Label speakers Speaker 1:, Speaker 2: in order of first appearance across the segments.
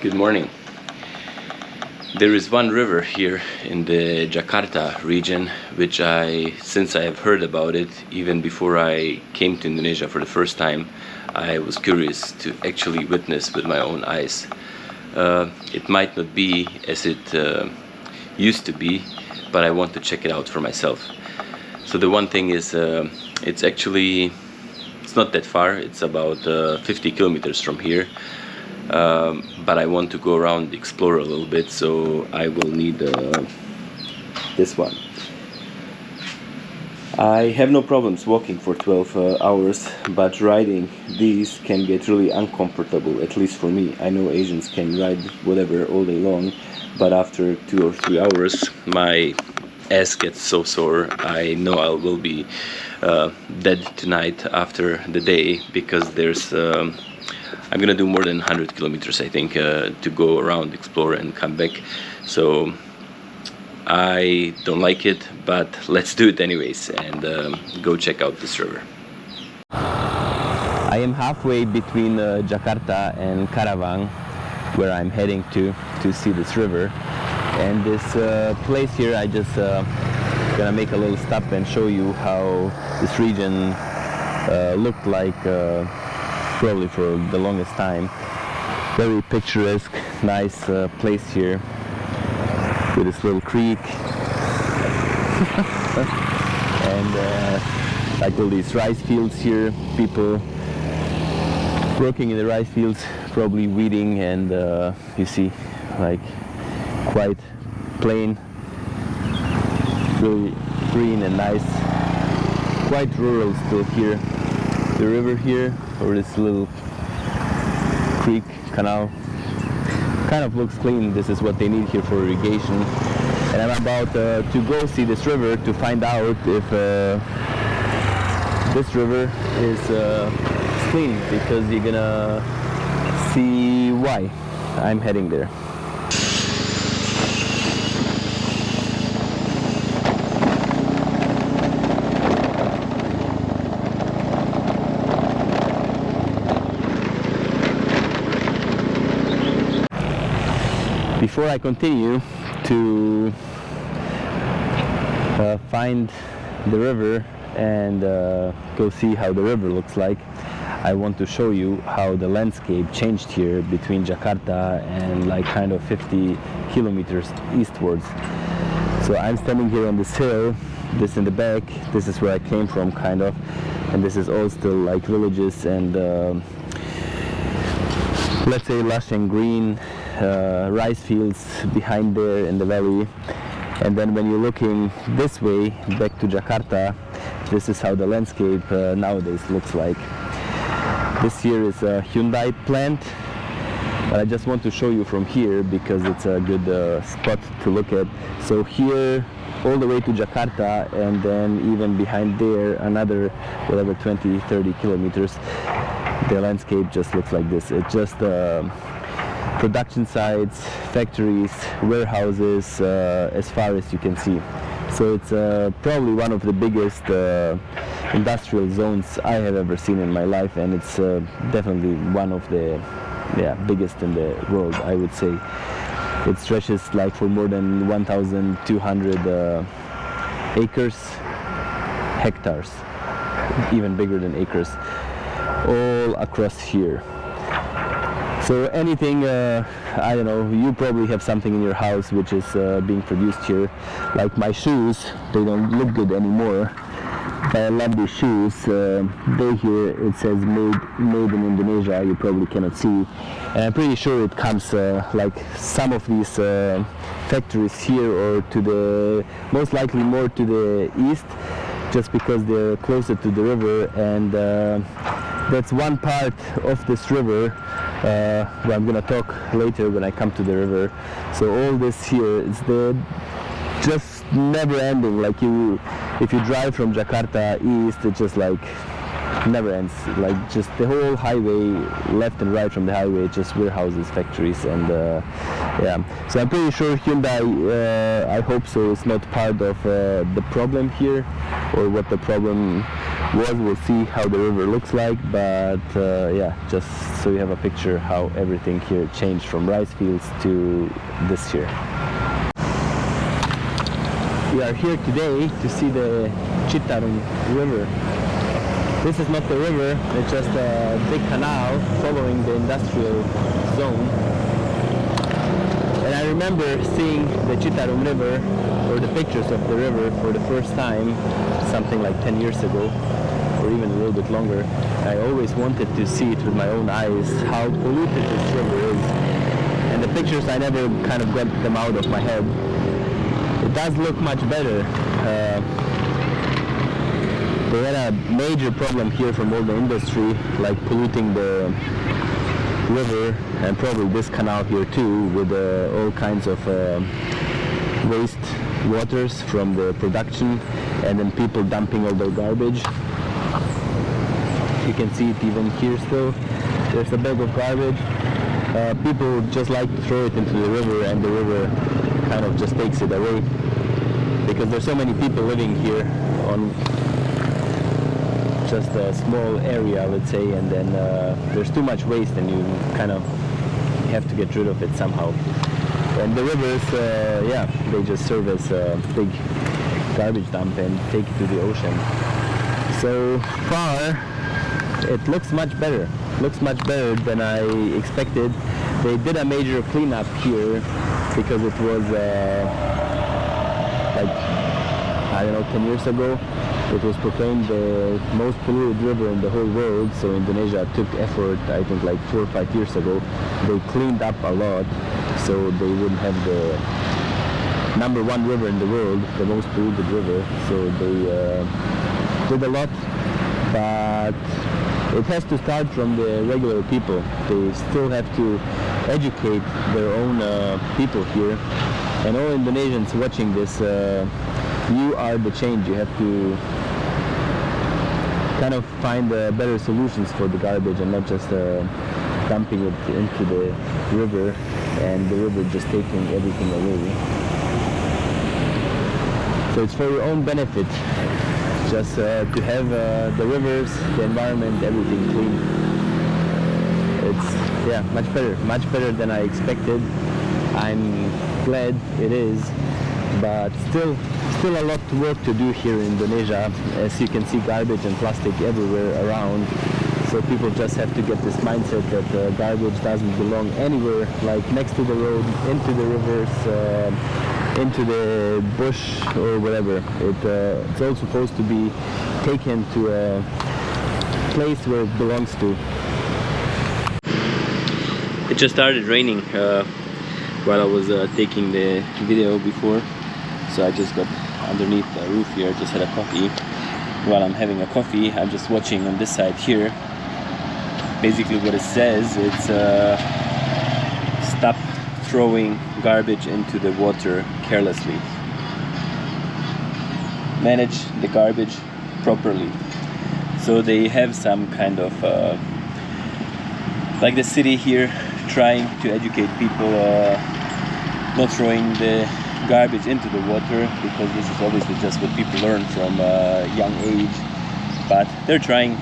Speaker 1: Good morning. There is one river here in the Jakarta region which since I have heard about it, even before I came to Indonesia for the first time, I was curious to actually witness with my own eyes. It might not be as it used to be, but I want to check it out for myself. So the one thing is, it's not that far. It's about 50 kilometers from here. But I want to go around, explore a little bit, so I will need this one. I have no problems walking for 12 hours, but riding these can get really uncomfortable, at least for me. I know Asians can ride whatever all day long, but after 2 or 3 hours my ass gets so sore. I know I will be dead tonight after the day, because I'm gonna do more than 100 kilometers, I think, to go around, explore and come back. So I don't like it, but let's do it anyways and go check out this river. I am halfway between Jakarta and Karawang, where I'm heading to see this river. And this place here, I just gonna make a little stop and show you how this region looked like probably for the longest time. Very picturesque, nice place here with this little creek and like all these rice fields here, people working in the rice fields, probably weeding, and you see like quite plain, really green and nice, quite rural still here. The river here, or this little creek, canal, kind of looks clean. This is what they need here for irrigation. And I'm about to go see this river to find out if this river is clean, because you're gonna see why I'm heading there. Before I continue to find the river and go see how the river looks like, I want to show you how the landscape changed here between Jakarta and like kind of 50 kilometers eastwards. So I'm standing here on this hill, this in the back, this is where I came from kind of, and this is all still like villages and let's say lush and green rice fields behind there in the valley. And then when you're looking this way back to Jakarta, this is how the landscape nowadays looks like. This here is a Hyundai plant, but I just want to show you from here because it's a good spot to look at. So here all the way to Jakarta, and then even behind there another whatever 20-30 kilometers, the landscape just looks like this. It's just production sites, factories, warehouses, as far as you can see. So it's probably one of the biggest industrial zones I have ever seen in my life, and it's definitely one of the biggest in the world, I would say. It stretches like for more than 1,200 acres, hectares, even bigger than acres, all across here. So anything, I don't know, you probably have something in your house which is being produced here. Like my shoes, they don't look good anymore. But I love these shoes. They here, it says made in Indonesia, you probably cannot see. And I'm pretty sure it comes like some of these factories here, or to the, most likely more to the east, just because they're closer to the river. And that's one part of this river where I'm gonna talk later when I come to the river. So all this here is just never ending. Like if you drive from Jakarta east, it just like never ends. Like just the whole highway, left and right from the highway, just warehouses, factories, and yeah. So I'm pretty sure Hyundai, I hope so, is not part of the problem here, or what the problem was. We'll see how the river looks like, but yeah, just so you have a picture how everything here changed from rice fields to this here. We are here today to see the Citarum river. This is not the river, it's just a big canal following the industrial zone. And I remember seeing the Citarum river, or the pictures of the river, for the first time something like 10 years ago, or even a little bit longer. I always wanted to see it with my own eyes, how polluted this river is. And the pictures, I never kind of got them out of my head. It does look much better. They had a major problem here from all the industry, like polluting the river, and probably this canal here too, with all kinds of waste waters from the production, and then people dumping all their garbage. You can see it even here still. There's a bag of garbage. People just like to throw it into the river, and the river kind of just takes it away, because there's so many people living here on just a small area, let's say, and then there's too much waste, and you kind of have to get rid of it somehow. And the rivers, yeah, they just serve as a big garbage dump and take it to the ocean. So far, it looks much better. Looks much better than I expected. They did a major cleanup here because it was like, I don't know, 10 years ago. It was proclaimed the most polluted river in the whole world, so Indonesia took effort, I think like 4 or 5 years ago. They cleaned up a lot, so they wouldn't have the #1 river in the world, the most polluted river. So they did a lot, but it has to start from the regular people. They still have to educate their own people here. And all Indonesians watching this, you are the change. You have to kind of find better solutions for the garbage, and not just dumping it into the river and the river just taking everything away. So it's for your own benefit, just to have the rivers, the environment, everything clean. It's, yeah, much better than I expected. I'm glad it is, but still a lot of work to do here in Indonesia. As you can see, garbage and plastic everywhere around. So people just have to get this mindset that garbage doesn't belong anywhere, like next to the road, into the rivers, into the bush or whatever. It's all supposed to be taken to a place where it belongs to. It just started raining while I was taking the video before, so I just got underneath the roof here, just had a coffee. While I'm having a coffee, I'm just watching on this side here. Basically what it says, it's stop throwing garbage into the water carelessly. Manage the garbage properly. So they have some kind of like the city here trying to educate people not throwing the garbage into the water, because this is obviously just what people learn from a young age. But they're trying,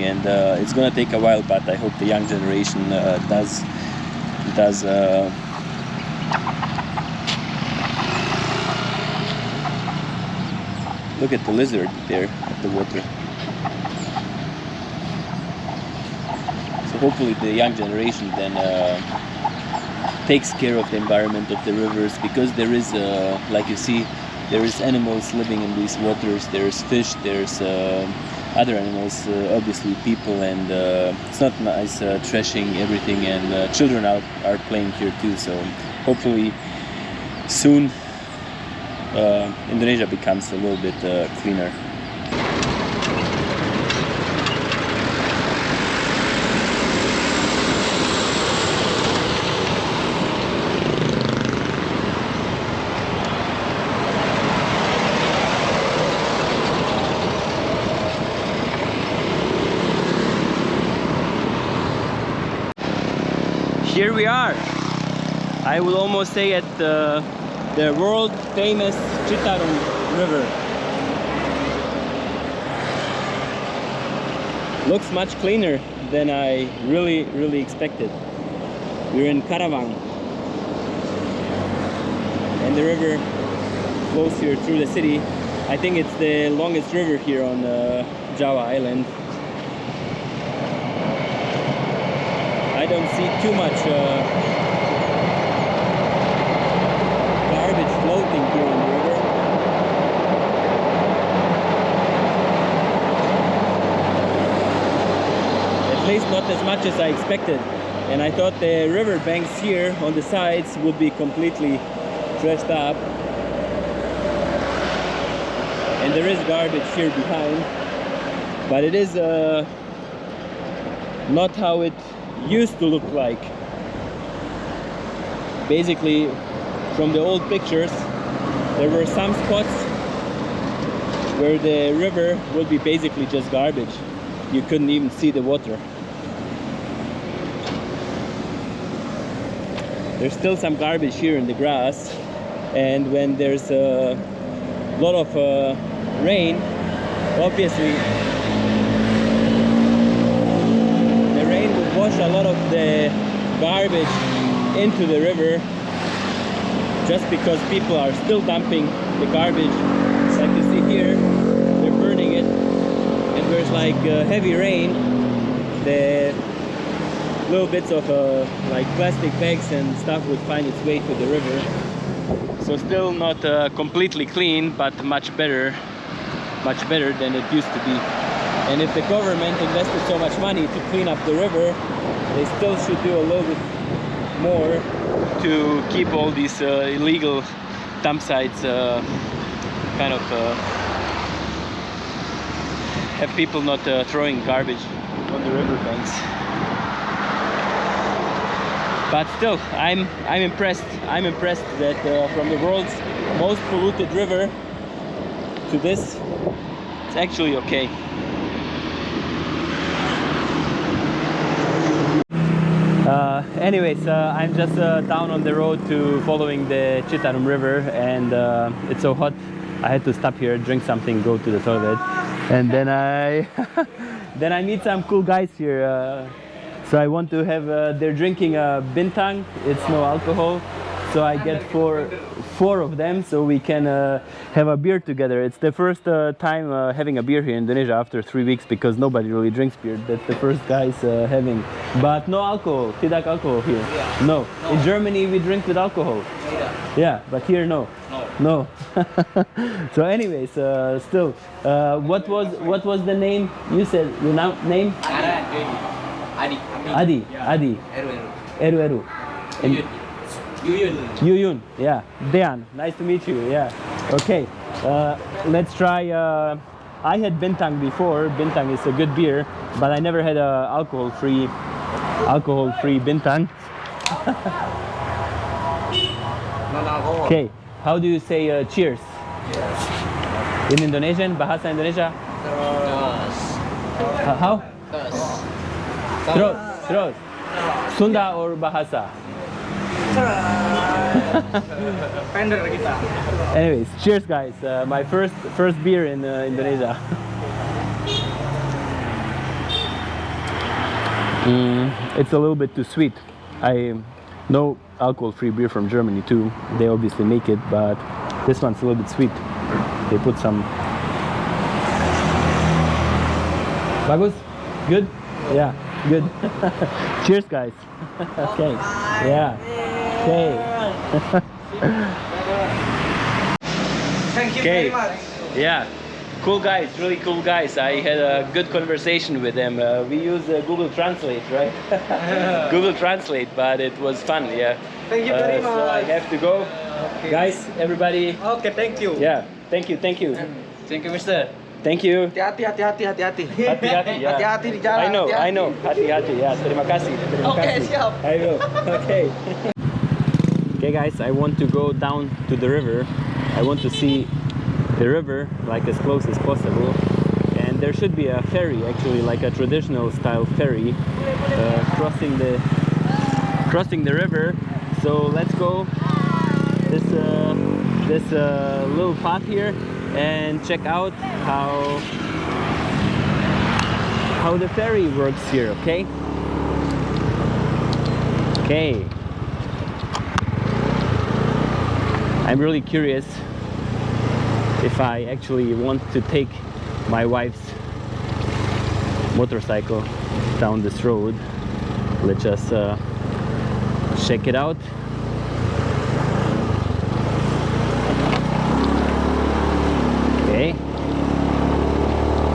Speaker 1: and it's gonna take a while. But I hope the young generation does. Look at the lizard there at the water. So hopefully the young generation then takes care of the environment of the rivers, because there is, like you see, there is animals living in these waters. There's fish, there's other animals, obviously people, and it's not nice trashing everything, and children are playing here too. So hopefully soon Indonesia becomes a little bit cleaner. Here we are. I will almost say at the world famous Citarum River. Looks much cleaner than I really expected. We're in Citarum, and the river flows here through the city. I think it's the longest river here on Java Island. I don't see too much garbage floating here on the river. At least not as much as I expected. And I thought the river banks here on the sides would be completely trashed up. And there is garbage here behind. But it is not how it used to look like. Basically, from the old pictures, there were some spots where the river would be basically just garbage. You couldn't even see the water. There's still some garbage here in the grass, and when there's a lot of rain, obviously the rain would wash a lot of the garbage into the river, just because people are still dumping the garbage. Like you see here, they're burning it, and there's like heavy rain, the little bits of like plastic bags and stuff would find its way to the river. So still not completely clean, but much better than it used to be. And if the government invested so much money to clean up the river, they still should do a little bit more to keep all these illegal dump sites kind of have people not throwing garbage on the river banks. But still, I'm impressed. I'm impressed that from the world's most polluted river to this, it's actually okay. Anyways, I'm just down on the road to following the Citarum river, and it's so hot. I had to stop here, drink something, go to the toilet, and then I then I meet some cool guys here. So I want to have, they're drinking bintang, it's no alcohol, so I get four of them, so we can have a beer together. It's the first time having a beer here in Indonesia after 3 weeks, because nobody really drinks beer. That's the first guys having, but no alcohol, tidak alcohol here.
Speaker 2: Yeah.
Speaker 1: No. In Germany we drink with alcohol. Yeah, but here no. No. So anyways, still, what was the name? You said your name? Adi. Eru. And Yuyun. Yeah. Dean. Nice to meet you. Yeah. Okay. Let's try. I had bintang before. Bintang is a good beer, but I never had a alcohol-free bintang. Okay. How do you say cheers? In Indonesian, bahasa Indonesia. How? Terus. Sunda or bahasa?
Speaker 2: Pender kita.
Speaker 1: Anyways, cheers guys. My first beer in Indonesia. It's a little bit too sweet. I know alcohol-free beer from Germany too. They obviously make it, but this one's a little bit sweet. They put some. Bagus? Good? Yeah, good. Cheers guys. Okay. Yeah. Okay.
Speaker 2: Thank you
Speaker 1: Okay.
Speaker 2: very much.
Speaker 1: Yeah. Cool guys, really cool guys. I had a good conversation with them. We use Google Translate, right? Google Translate, but it was fun, yeah.
Speaker 2: Thank you very much.
Speaker 1: So I have to go.
Speaker 2: Okay.
Speaker 1: Guys, everybody.
Speaker 2: Okay, thank you.
Speaker 1: Yeah, thank you.
Speaker 2: Thank you, Mister.
Speaker 1: Thank you.
Speaker 2: Hati-hati.
Speaker 1: Hati-hati, ya.
Speaker 2: Hati-hati di jalan.
Speaker 1: I know. Hati-hati, ya. Terima kasih.
Speaker 2: Okay, siap.
Speaker 1: I will. Okay. Okay, guys, I want to go down to the river. I want to see the river like as close as possible. And there should be a ferry, actually, like a traditional style ferry, crossing the river. So let's go this little path here and check out how the ferry works here, okay? Okay. I'm really curious if I actually want to take my wife's motorcycle down this road. Let's just check it out. Okay,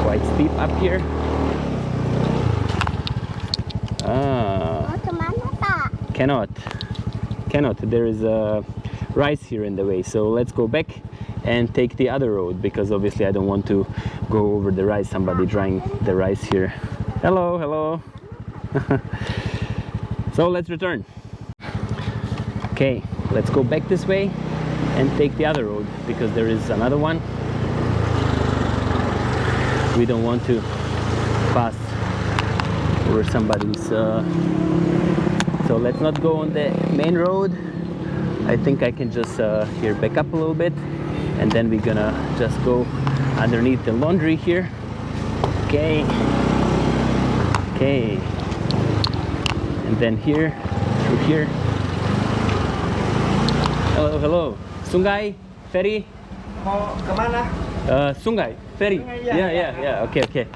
Speaker 1: quite steep up here. Cannot. There is a rice here in the way, so let's go back and take the other road, because obviously I don't want to go over the rice. Somebody drying the rice here. Hello. So let's return. Okay, let's go back this way and take the other road, because there is another one. We don't want to pass over somebody's so let's not go on the main road. I think I can just here back up a little bit, and then we're gonna just go underneath the laundry here. Okay, and then here, through here. Hello. Sungai, ferry.
Speaker 2: Mau kemana?
Speaker 1: Sungai, ferry. Yeah. Okay.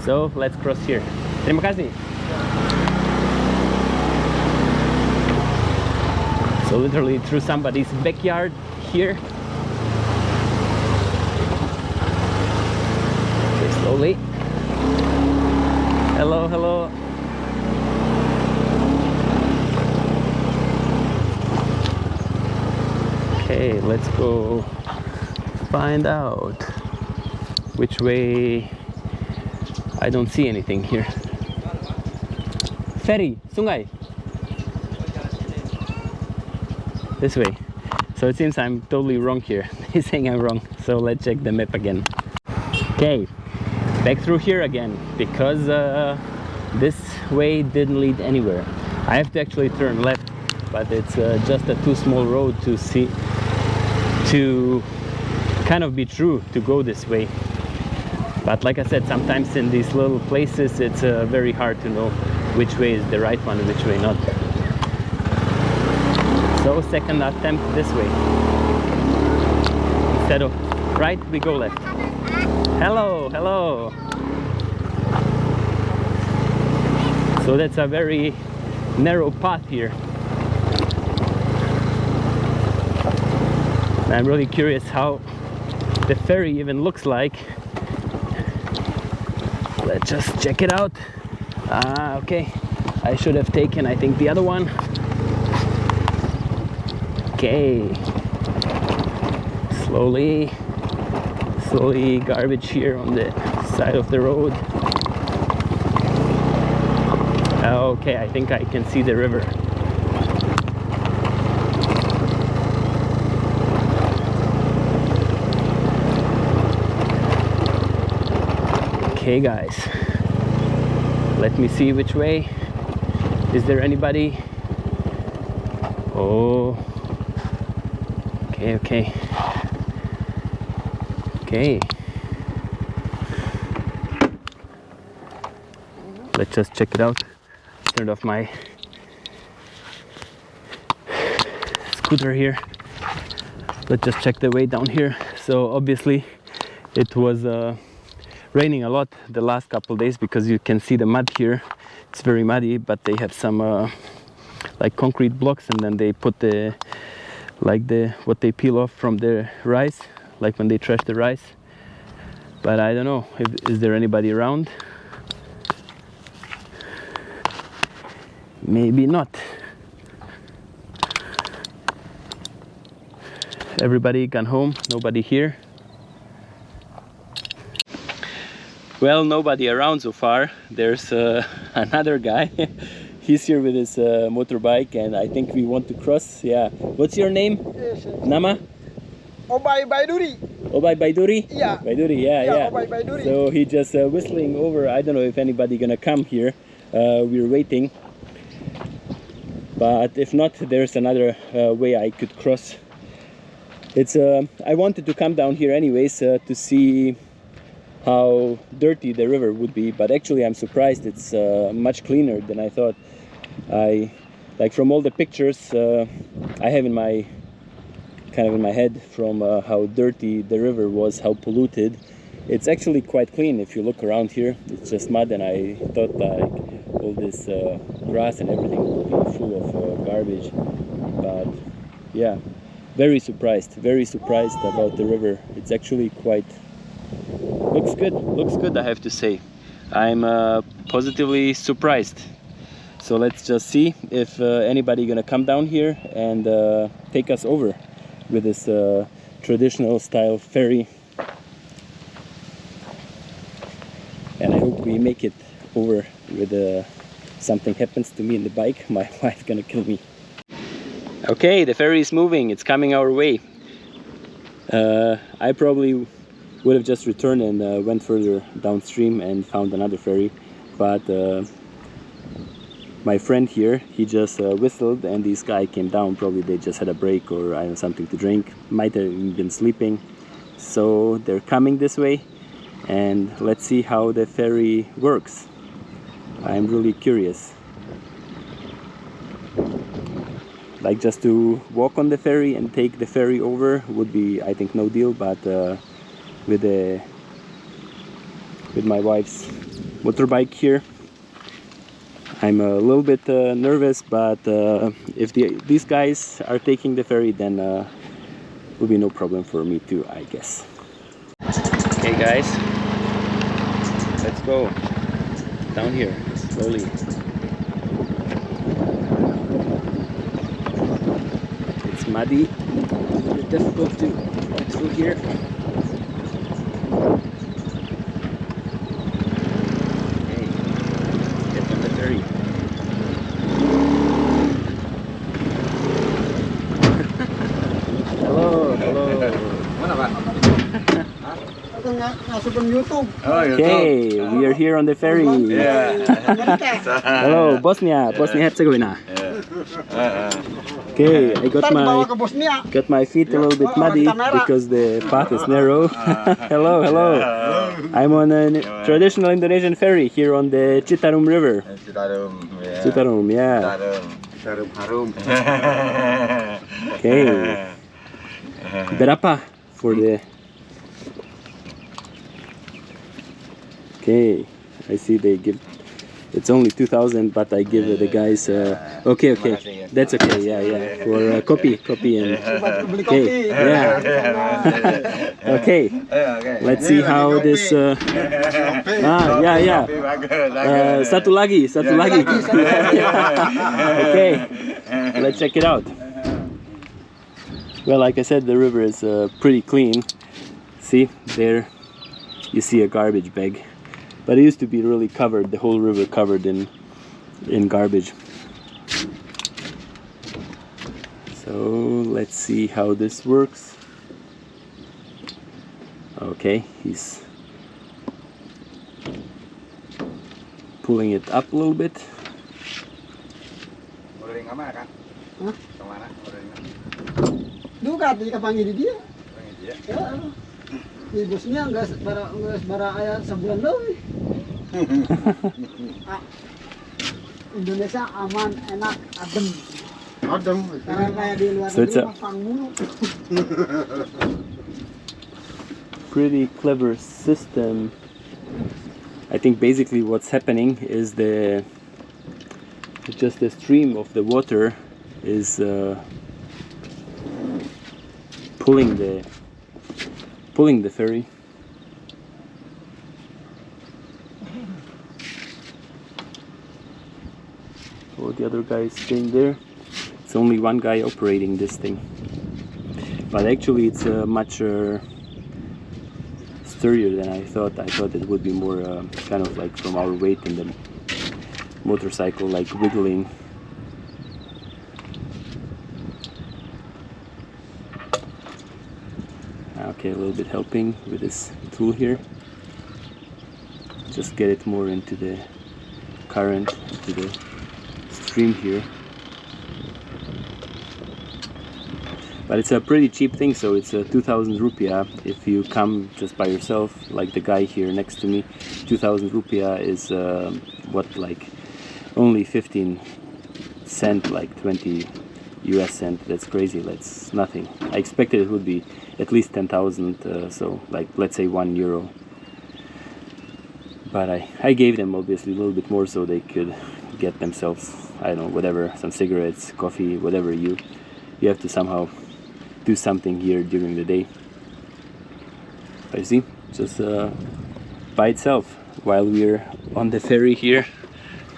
Speaker 1: So let's cross here. Terima kasih. So literally through somebody's backyard here. Okay, slowly. Hello. Okay, let's go find out which way. I don't see anything here. Ferry, sungai. This way. So it seems I'm totally wrong here. He's saying I'm wrong. So let's check the map again. Okay, back through here again, because this way didn't lead anywhere. I have to actually turn left, but it's just a too small road to see, to kind of be true to go this way. But like I said, sometimes in these little places it's very hard to know which way is the right one and which way not. So second attempt this way. Instead of right, we go left. Hello. So that's a very narrow path here. I'm really curious how the ferry even looks like. Let's just check it out. Okay. I should have taken, I think, the other one. Okay. Slowly, garbage here on the side of the road. Okay, I think I can see the river. Okay guys, let me see which way. Is there anybody? Oh, okay. Let's just check it out. Turned off my scooter here. Let's just check the way down here. So obviously it was raining a lot the last couple days, because you can see the mud here. It's very muddy, but they have some like concrete blocks, and then they put what they peel off from the rice, like when they trash the rice. But I don't know, is there anybody around? Maybe not. Everybody gone home, nobody here. Well, nobody around so far. There's another guy. He's here with his motorbike, and I think we want to cross. Yeah. What's your name? Nama?
Speaker 3: Obai Baiduri.
Speaker 1: Obai Baiduri?
Speaker 3: Yeah.
Speaker 1: Baiduri, yeah.
Speaker 3: Obai Baiduri.
Speaker 1: So he just whistling over. I don't know if anybody gonna come here. We're waiting. But if not, there's another way I could cross. It's I wanted to come down here anyways to see how dirty the river would be, but actually I'm surprised it's much cleaner than I thought. Like from all the pictures I have in my head from how dirty the river was, how polluted, it's actually quite clean. If you look around here, it's just mud, and I thought like all this grass and everything would be full of garbage. But yeah, very surprised about the river. It's actually quite looks good, I have to say. I'm positively surprised. So let's just see if anybody gonna come down here and take us over with this traditional style ferry. And I hope we make it over with something happens to me in the bike. My wife's gonna kill me. Okay, the ferry is moving, it's coming our way. I probably would have just returned and went further downstream and found another ferry, but my friend here, he just whistled and this guy came down. Probably they just had a break or I don't know, something to drink, might have even been sleeping. So they're coming this way, and let's see how the ferry works. I'm really curious. Like just to walk on the ferry and take the ferry over would be, I think, no deal, but with my wife's motorbike here, I'm a little bit nervous, but if these guys are taking the ferry, then will be no problem for me too, I guess. Okay guys, let's go down here slowly. It's muddy, a bit difficult to get through here. Okay, let's get on the ferry. Hello.
Speaker 2: Mana Pak?
Speaker 3: YouTube.
Speaker 1: Okay, we are here on the ferry. Hello, Bosnia Herzegovina. Okay, I got my feet a little bit muddy because the path is narrow. Hello. I'm on a traditional Indonesian ferry here on the Citarum River. Citarum, yeah.
Speaker 3: Citarum harum.
Speaker 1: Okay. Berapa for the... Okay, I see they give... It's only 2,000, but I give the guys... Okay, that's okay, yeah. For copy and... Okay, yeah. Okay, let's see how this... yeah. Satu lagi. Okay, let's check it out. Well, like I said, the river is pretty clean. See, there you see a garbage bag. But it used to be really covered, the whole river covered in garbage. So let's see how this works. Okay, he's pulling it up a little bit.
Speaker 3: Duga di kapangi di dia. Ya. Di Bosnia enggak bara ayat sebulan dong. Indonesia aman, enak, adem. Karena kayak di luar negeri mafang mulu.
Speaker 1: Pretty clever system. I think basically what's happening is just the stream of the water is pulling the ferry. All the other guys staying there. It's only one guy operating this thing, but actually it's much sturdier than I thought. I thought it would be more kind of like from our weight in the motorcycle, like wiggling. Okay, a little bit helping with this tool here. Just get it more into the current, into the stream here. But it's a pretty cheap thing, so it's 2,000 rupiah if you come just by yourself, like the guy here next to me. 2,000 rupiah is what, like only 15 cent, like 20 US cent. That's crazy. That's nothing. I expected it would be at least 10,000, so like let's say €1. But I gave them obviously a little bit more so they could get themselves, I don't know, whatever, some cigarettes, coffee, whatever you have to somehow do something here during the day. But you see, just by itself while we're on the ferry here,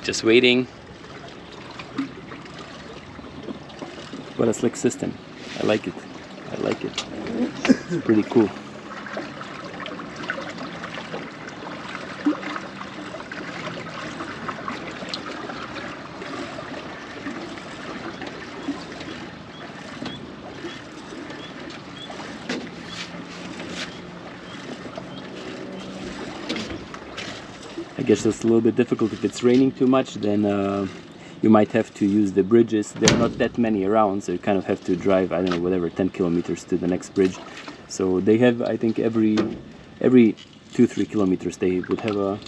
Speaker 1: just waiting. What a slick system. I like it. I like it. It's pretty cool. I guess it's a little bit difficult if it's raining too much, then you might have to use the bridges. There are not that many around, so you kind of have to drive, I don't know, whatever, 10 kilometers to the next bridge. So they have, I think, every 2-3 kilometers they would have a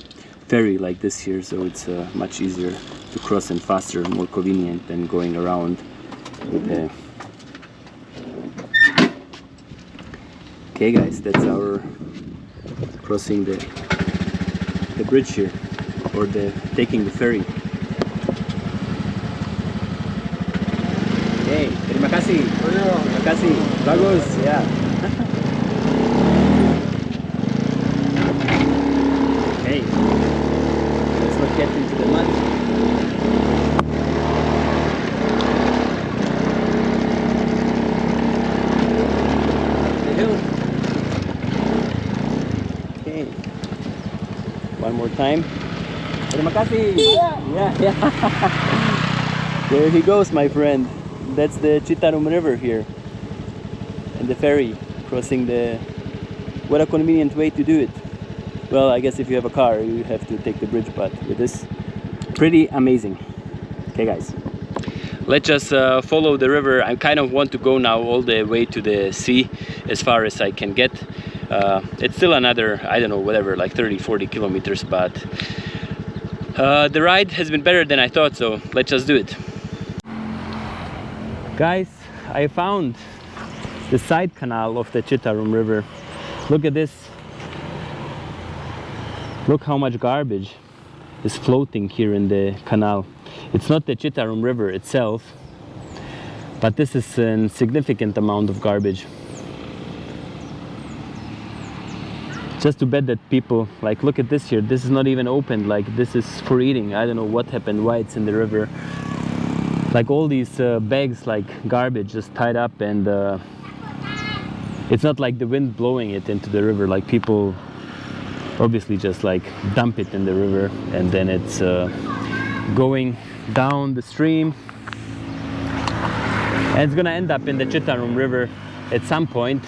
Speaker 1: ferry like this here, so it's much easier to cross and faster, more convenient than going around with the... Okay guys, that's our crossing the bridge here, or taking the ferry. Okay, terima kasih. Terima kasih. Bagus, ya. Okay, let's not get into the mud. The hill. Okay. One more time. Terima kasih. Yeah. There he goes, my friend. That's the Citarum River here. And the ferry crossing the... What a convenient way to do it. Well, I guess if you have a car, you have to take the bridge, but with this, pretty amazing. Okay, guys. Let's just follow the river. I kind of want to go now all the way to the sea, as far as I can get. It's still another, I don't know, whatever, like 30-40 kilometers, but the ride has been better than I thought, so let's just do it. Guys, I found the side canal of the Citarum River. Look at this. Look how much garbage is floating here in the canal. It's not the Citarum River itself, but this is a significant amount of garbage. Just to bet that people, like, look at this here, this is not even opened, like this is for eating. I don't know what happened, why it's in the river. Like all these bags, like garbage, just tied up, and it's not like the wind blowing it into the river. Like people obviously just like dump it in the river, and then it's going down the stream, and it's gonna end up in the Citarum River at some point,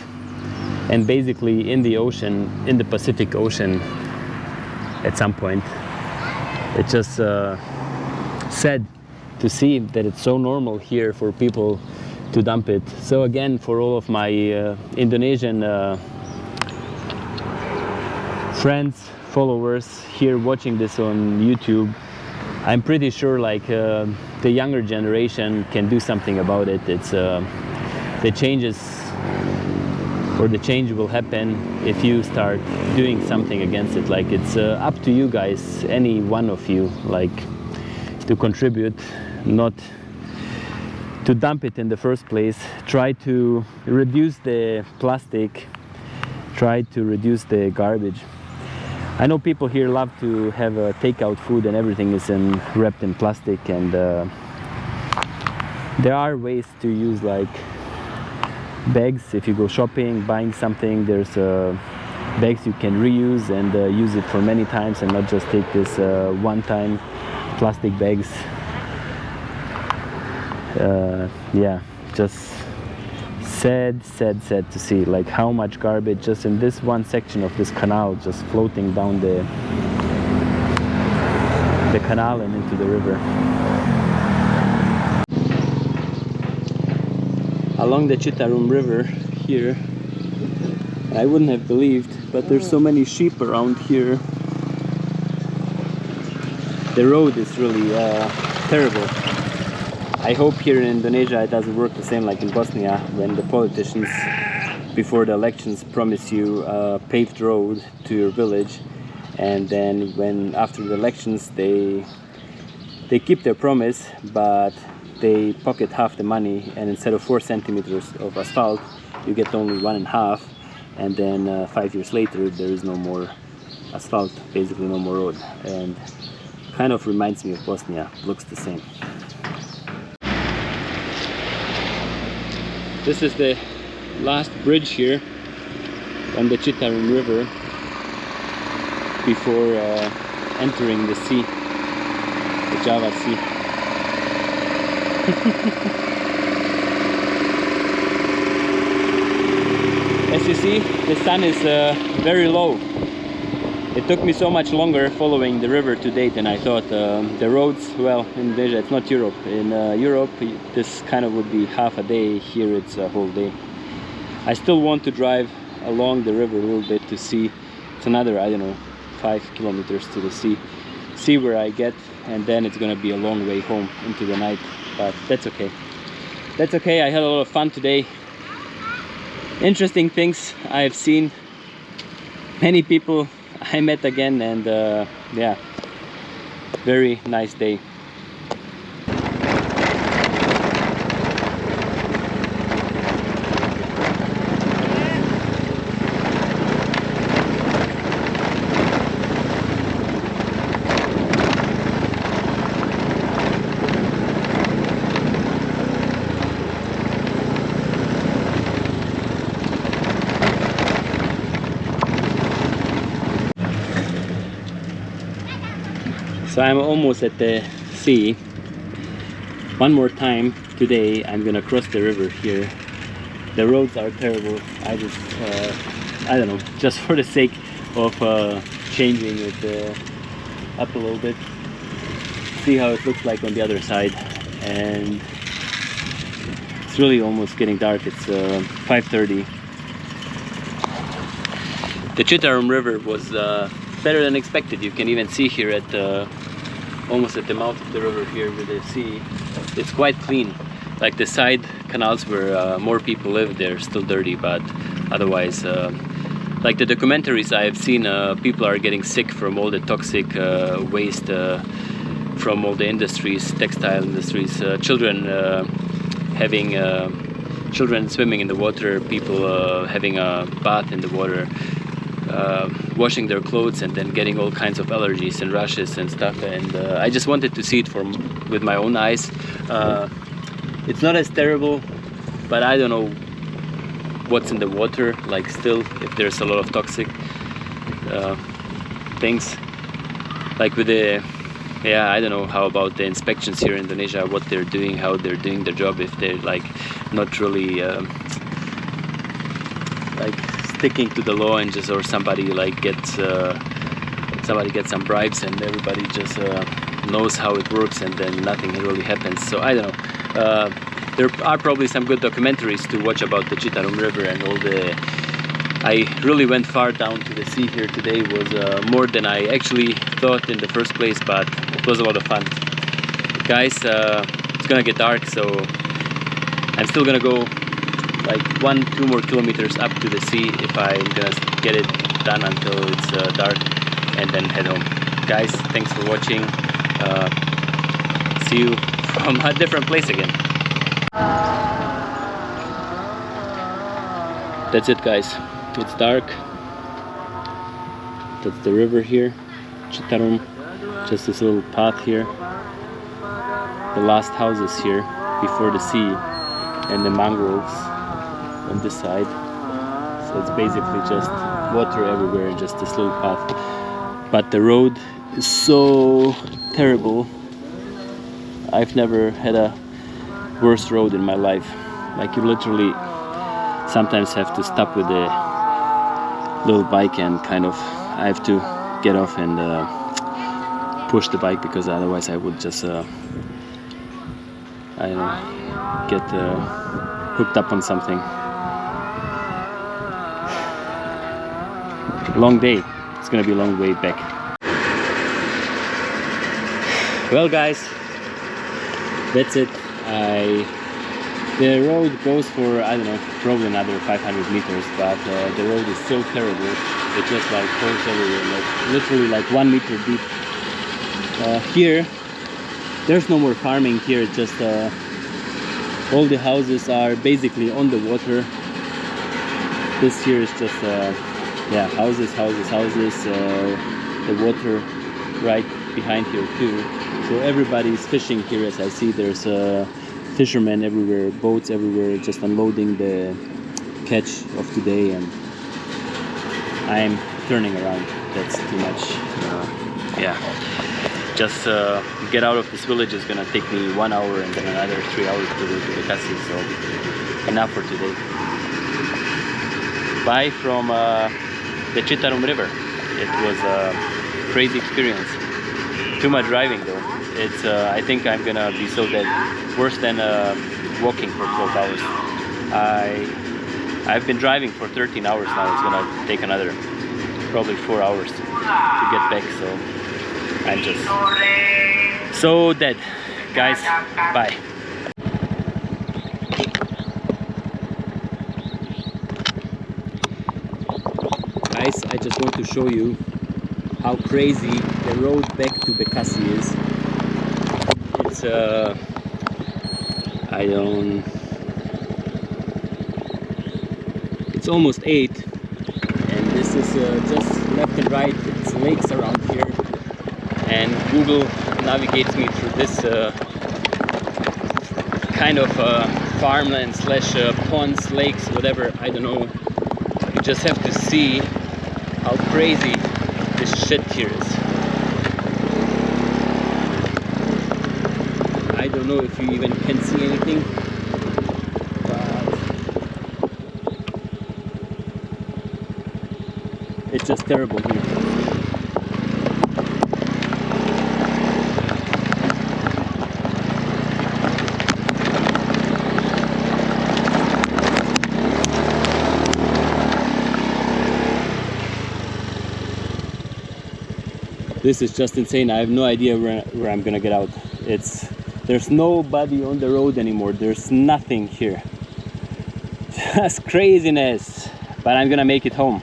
Speaker 1: and basically in the ocean, in the Pacific Ocean at some point. It's just sad to see that it's so normal here for people to dump it. So again, for all of my Indonesian friends, followers here watching this on YouTube, I'm pretty sure like the younger generation can do something about it. It's the changes, or the change will happen if you start doing something against it. Like it's up to you guys, any one of you, like to contribute, not to dump it in the first place. Try to reduce the plastic, try to reduce the garbage. I know people here love to have takeout food and everything is wrapped in plastic, and there are ways to use like bags. If you go shopping, buying something, there's bags you can reuse and use it for many times, and not just take this one-time plastic bags. Yeah, just sad to see like how much garbage just in this one section of this canal, just floating down the canal and into the river. along the Citarum River here. I wouldn't have believed, but there's so many sheep around here. The road is really terrible. I hope here in Indonesia it doesn't work the same like in Bosnia, when the politicians before the elections promise you a paved road to your village, and then when after the elections they keep their promise, but they pocket half the money, and instead of 4 centimeters of asphalt you get only 1.5, and then 5 years later there is no more asphalt, basically no more road. And kind of reminds me of Bosnia, looks the same. This is the last bridge here on the Citarum River before entering the sea, the Java Sea. As you see, the sun is very low. It took me so much longer following the river today than I thought. The roads, well, in Indonesia it's not Europe. In Europe this kind of would be half a day, here it's a whole day. I still want to drive along the river a little bit to see. It's another, I don't know, 5 kilometers to the sea. See where I get, and then it's gonna be a long way home into the night, but that's okay. That's okay, I had a lot of fun today. Interesting things I've seen, many people I met again, and yeah, very nice day. So I'm almost at the sea. One more time today I'm gonna cross the river here. The roads are terrible. I just, I don't know, just for the sake of changing it up a little bit. See how it looks like on the other side. And it's really almost getting dark. It's 5:30. The Citarum River was better than expected. You can even see here at almost at the mouth of the river here with the sea, it's quite clean. Like the side canals where more people live, they're still dirty, but otherwise, like the documentaries I have seen, people are getting sick from all the toxic waste from all the industries, textile industries, children having children swimming in the water, people having a bath in the water, washing their clothes and then getting all kinds of allergies and rashes and stuff. And I just wanted to see it with my own eyes. It's not as terrible, but I don't know what's in the water, like still if there's a lot of toxic things, like with the, yeah, I don't know how about the inspections here in Indonesia, what they're doing, how they're doing their job, if they're like not really like sticking to the law, and just, or somebody like gets some bribes and everybody just knows how it works and then nothing really happens. So I don't know. There are probably some good documentaries to watch about the Citarum River and all the... I really went far down to the sea here today. It was more than I actually thought in the first place, but it was a lot of fun. Guys, it's gonna get dark, so I'm still gonna go like 1-2 more kilometers up to the sea if I'm gonna get it done until it's dark, and then head home. Guys, thanks for watching. See you from a different place again. That's it, guys. It's dark. That's the river here, Citarum. Just this little path here. The last houses here before the sea, and the mangroves on this side. So it's basically just water everywhere and just this little path. But the road is so terrible. I've never had a worse road in my life. Like, you literally sometimes have to stop with the little bike and kind of, I have to get off and push the bike, because otherwise I would just I don't know, get
Speaker 4: hooked up on something. Long day. It's gonna be a long way back. Well guys, that's it. The road goes for, I don't know, probably another 500 meters, but the road is so terrible. It just like holes everywhere, like literally like 1 meter deep. Here, there's no more farming here. It's just all the houses are basically on the water. This here is just yeah, houses. The water right behind here too. So everybody's fishing here. As I see, there's fishermen everywhere, boats everywhere, just unloading the catch of today, and I'm turning around. That's too much. Yeah, just get out of this village is gonna take me 1 hour and then another 3 hours to go to the castle. So enough for today. Bye from the Citarum river. It was a crazy experience. Too much driving though. It's I think I'm gonna be so dead. Worse than walking for 12 hours. I've been driving for 13 hours now. It's gonna take another probably 4 hours to get back. So I'm just so dead. Guys, bye. Guys, I just want to show you how crazy the road back to Bekasi is. It's it's almost 8, and this is just left and right. It's lakes around here, and Google navigates me through this kind of farmland slash ponds, lakes, whatever, I don't know. You just have to see how crazy this shit here is. I don't know if you even can see anything, but it's just terrible here. This is just insane. I have no idea where I'm gonna get out. There's nobody on the road anymore. There's nothing here. Just craziness. But I'm gonna make it home.